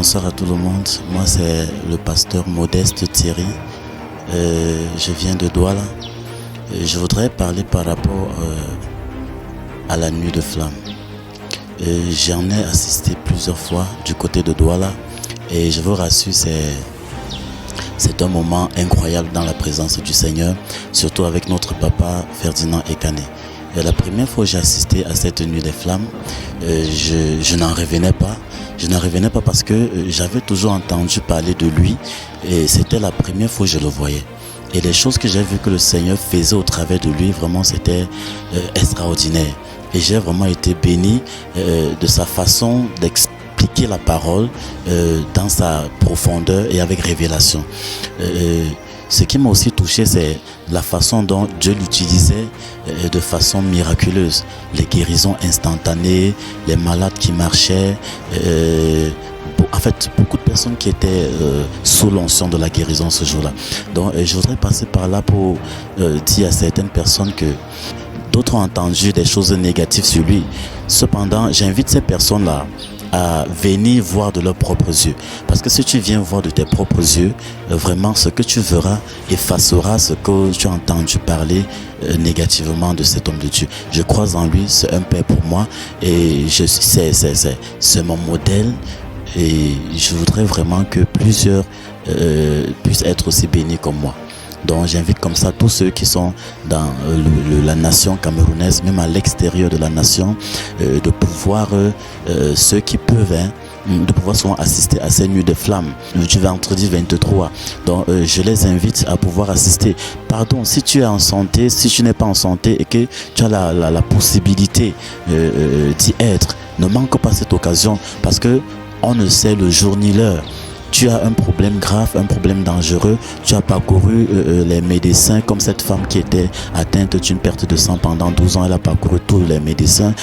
bonsoir à tout le monde. Moi, c'est le pasteur Modeste Thierry. Je viens de Douala. Je voudrais parler par rapport à la nuit de flamme. J'en ai assisté plusieurs fois du côté de Douala et je vous rassure, c'est un moment incroyable dans la présence du Seigneur, surtout avec notre papa Ferdinand Ekané. La première fois que j'ai assisté à cette nuit des flammes, je n'en revenais pas. Je n'en revenais pas parce que j'avais toujours entendu parler de lui et c'était la première fois que je le voyais. Et les choses que j'ai vues que le Seigneur faisait au travers de lui, vraiment c'était extraordinaire. Et j'ai vraiment été béni de sa façon d'expliquer la parole dans sa profondeur et avec révélation. Ce qui m'a aussi touché, c'est la façon dont Dieu l'utilisait de façon miraculeuse. Les guérisons instantanées, les malades qui marchaient, en fait, beaucoup de personnes qui étaient sous l'onction de la guérison ce jour-là. Donc, je voudrais passer par là pour dire à certaines personnes que d'autres ont entendu des choses négatives sur lui. Cependant, j'invite ces personnes-là à venir voir de leurs propres yeux. Parce que si tu viens voir de tes propres yeux, vraiment ce que tu verras effacera ce que tu as entendu parler négativement de cet homme de Dieu. Je crois en lui, c'est un père pour moi et c'est mon modèle et je voudrais vraiment que plusieurs puissent être aussi bénis comme moi. Donc j'invite comme ça tous ceux qui sont dans la nation camerounaise, même à l'extérieur de la nation, de pouvoir, ceux qui peuvent, de pouvoir souvent assister à ces nuits de flammes du vendredi 23. Donc je les invite à pouvoir assister. Pardon, si tu es en santé, si tu n'es pas en santé et que tu as la possibilité d'y être, ne manque pas cette occasion parce que on ne sait le jour ni l'heure. Tu as un problème grave, un problème dangereux, tu as parcouru les médecins comme cette femme qui était atteinte d'une perte de sang pendant 12 ans, elle a parcouru tous les médecins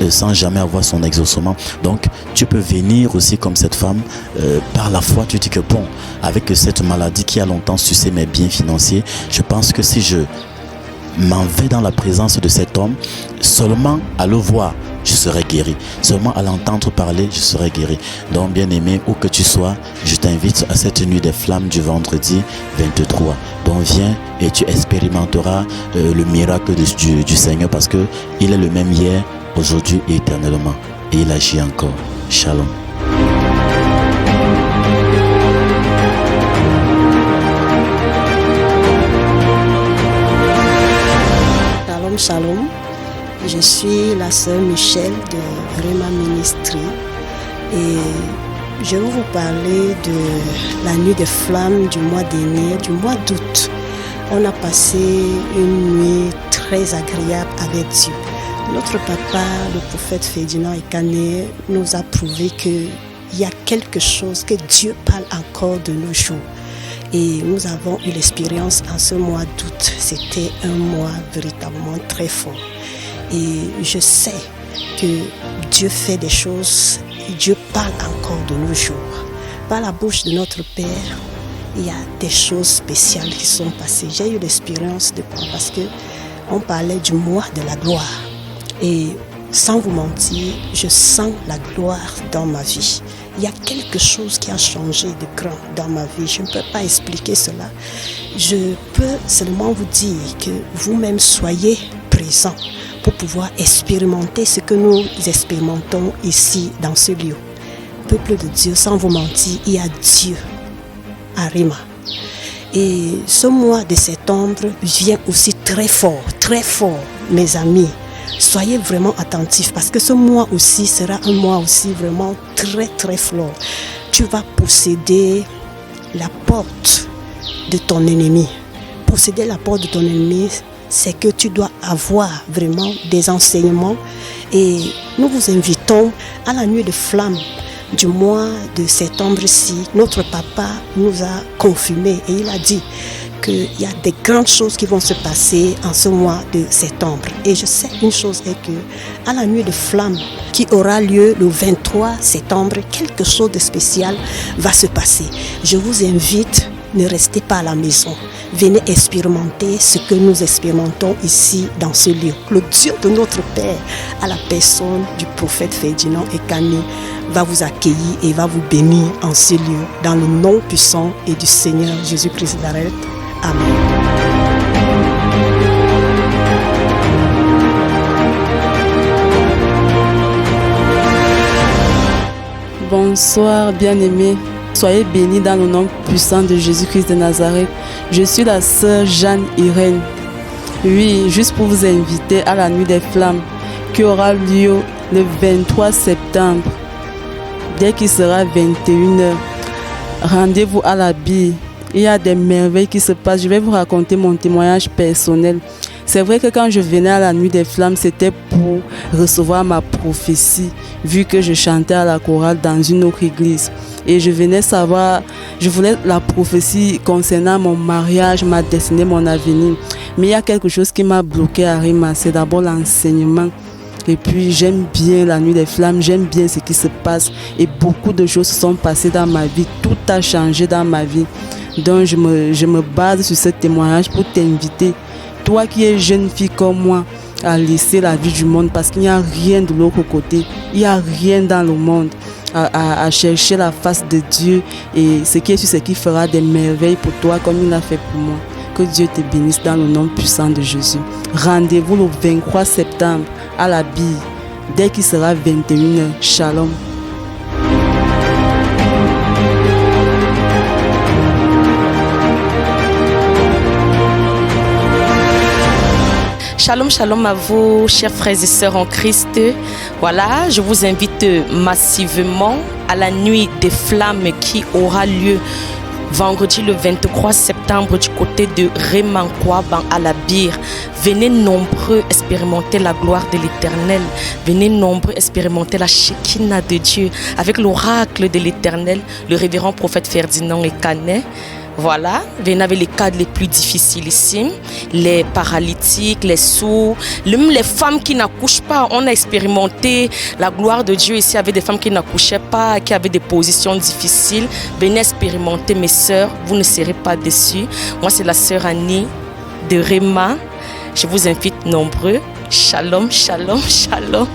sans jamais avoir son exaucement. Donc tu peux venir aussi comme cette femme, par la foi tu dis que bon, avec cette maladie qui a longtemps sucé mes biens financiers, je pense que si je m'en vais dans la présence de cet homme, seulement à le voir, je serai guéri. Seulement à l'entendre parler, je serai guéri. Donc bien aimé, où que tu sois, je t'invite à cette nuit des flammes du vendredi 23. Donc viens et tu expérimenteras le miracle du Seigneur parce que il est le même hier, aujourd'hui et éternellement. Et il agit encore. Shalom. Shalom, je suis la sœur Michel de Rema Ministry et je vais vous parler de la nuit des flammes du mois dernier, du mois d'août. On a passé une nuit très agréable avec Dieu. Notre papa, le prophète Ferdinand Ekané, nous a prouvé qu'il y a quelque chose, que Dieu parle encore de nos jours. Et nous avons eu l'expérience en ce mois d'août. C'était un mois véritablement très fort. Et je sais que Dieu fait des choses, et Dieu parle encore de nos jours. Par la bouche de notre Père, il y a des choses spéciales qui sont passées. J'ai eu l'expérience de quoi? Parce qu'on parlait du mois de la gloire. Et sans vous mentir, je sens la gloire dans ma vie. Il y a quelque chose qui a changé de grand dans ma vie. Je ne peux pas expliquer cela. Je peux seulement vous dire que vous-même soyez présents pour pouvoir expérimenter ce que nous expérimentons ici dans ce lieu. Peuple de Dieu, sans vous mentir, il y a Dieu à Rema. Et ce mois de septembre vient aussi très fort, mes amis. Soyez vraiment attentifs parce que ce mois aussi sera un mois aussi vraiment très fort. Tu vas posséder la porte de ton ennemi. Posséder la porte de ton ennemi, c'est que tu dois avoir vraiment des enseignements et nous vous invitons à la nuit de flamme du mois de septembre-ci. Notre papa nous a confirmé et il a dit qu'il y a des grandes choses qui vont se passer en ce mois de septembre. Et je sais une chose est que à la nuit de flamme qui aura lieu le 23 septembre, quelque chose de spécial va se passer. Je vous invite ne restez pas à la maison. Venez expérimenter ce que nous expérimentons ici dans ce lieu. Le Dieu de notre Père, à la personne du prophète Ferdinand Ekane, va vous accueillir et va vous bénir en ce lieu, dans le nom puissant et du Seigneur Jésus-Christ de Nazareth. Amen. Bonsoir bien-aimés, soyez bénis dans le nom puissant de Jésus-Christ de Nazareth. Je suis la sœur Jeanne Irène. Oui, juste pour vous inviter à la nuit des flammes qui aura lieu le 23 septembre. Dès qu'il sera 21h, rendez-vous à la bille. Il y a des merveilles qui se passent. Je vais vous raconter mon témoignage personnel. C'est vrai que quand je venais à la nuit des flammes, c'était pour recevoir ma prophétie, vu que je chantais à la chorale dans une autre église. Et je venais savoir, je voulais la prophétie concernant mon mariage, ma destinée, mon avenir. Mais il y a quelque chose qui m'a bloqué à Rema, c'est d'abord l'enseignement. Et puis j'aime bien la nuit des flammes, j'aime bien ce qui se passe. Et beaucoup de choses se sont passées dans ma vie, tout a changé dans ma vie. Donc je me base sur ce témoignage pour t'inviter, toi qui es jeune fille comme moi, à laisser la vie du monde parce qu'il n'y a rien de l'autre côté, il n'y a rien dans le monde, à chercher la face de Dieu et ce qui est sûr, c'est qu'il fera des merveilles pour toi comme il l'a fait pour moi. Que Dieu te bénisse dans le nom puissant de Jésus. Rendez-vous le 23 septembre à la bille, dès qu'il sera 21h. Shalom. Shalom, shalom à vous, chers frères et sœurs en Christ. Voilà, je vous invite massivement à la nuit des flammes qui aura lieu vendredi le 23 septembre du côté de Remankwaba à la Bire. Venez nombreux expérimenter la gloire de l'Éternel. Venez nombreux expérimenter la Shekinah de Dieu avec l'oracle de l'Éternel, le révérend prophète Ferdinand Ekane. Voilà, venez avec les cas les plus difficiles ici, les paralytiques, les sourds, même les femmes qui n'accouchent pas. On a expérimenté la gloire de Dieu ici avec des femmes qui n'accouchaient pas, qui avaient des positions difficiles. Venez expérimenter, mes sœurs, vous ne serez pas déçus. Moi, c'est la sœur Annie de Rema. Je vous invite nombreux. Shalom, shalom, shalom.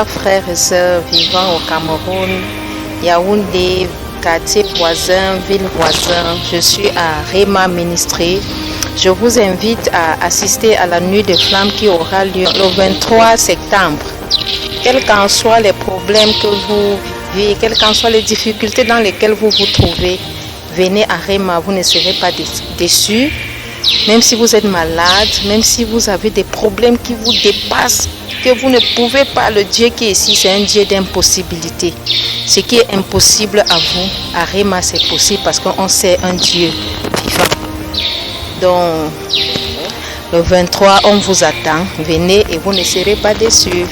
Frères et sœurs vivant au Cameroun, Yaoundé, quartier voisin, ville voisin, je suis à Rema Ministry. Je vous invite à assister à la nuit de flammes qui aura lieu le 23 septembre. Quels qu'en soient les problèmes que vous vivez, quelles qu'en soient les difficultés dans lesquelles vous vous trouvez, venez à Rema, vous ne serez pas déçus. Même si vous êtes malade, même si vous avez des problèmes qui vous dépassent, que vous ne pouvez pas, le Dieu qui est ici, c'est un Dieu d'impossibilité. Ce qui est impossible à vous, à Rema, c'est possible parce qu'on sait un Dieu vivant. Donc, le 23, on vous attend. Venez et vous ne serez pas déçus.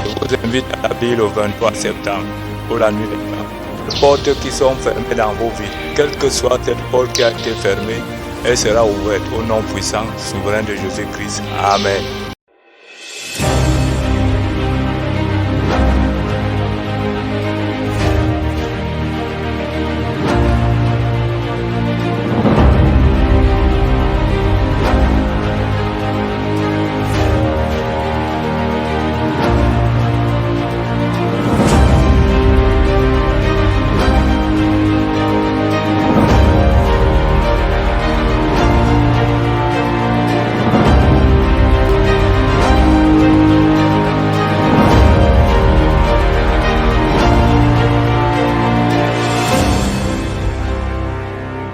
Je vous invite à la ville le 23 septembre pour la nuit des flammes. Les portes qui sont fermées dans vos vies, quelle que soit cette porte qui a été fermée, elle sera ouverte au nom puissant, souverain de Jésus-Christ. Amen.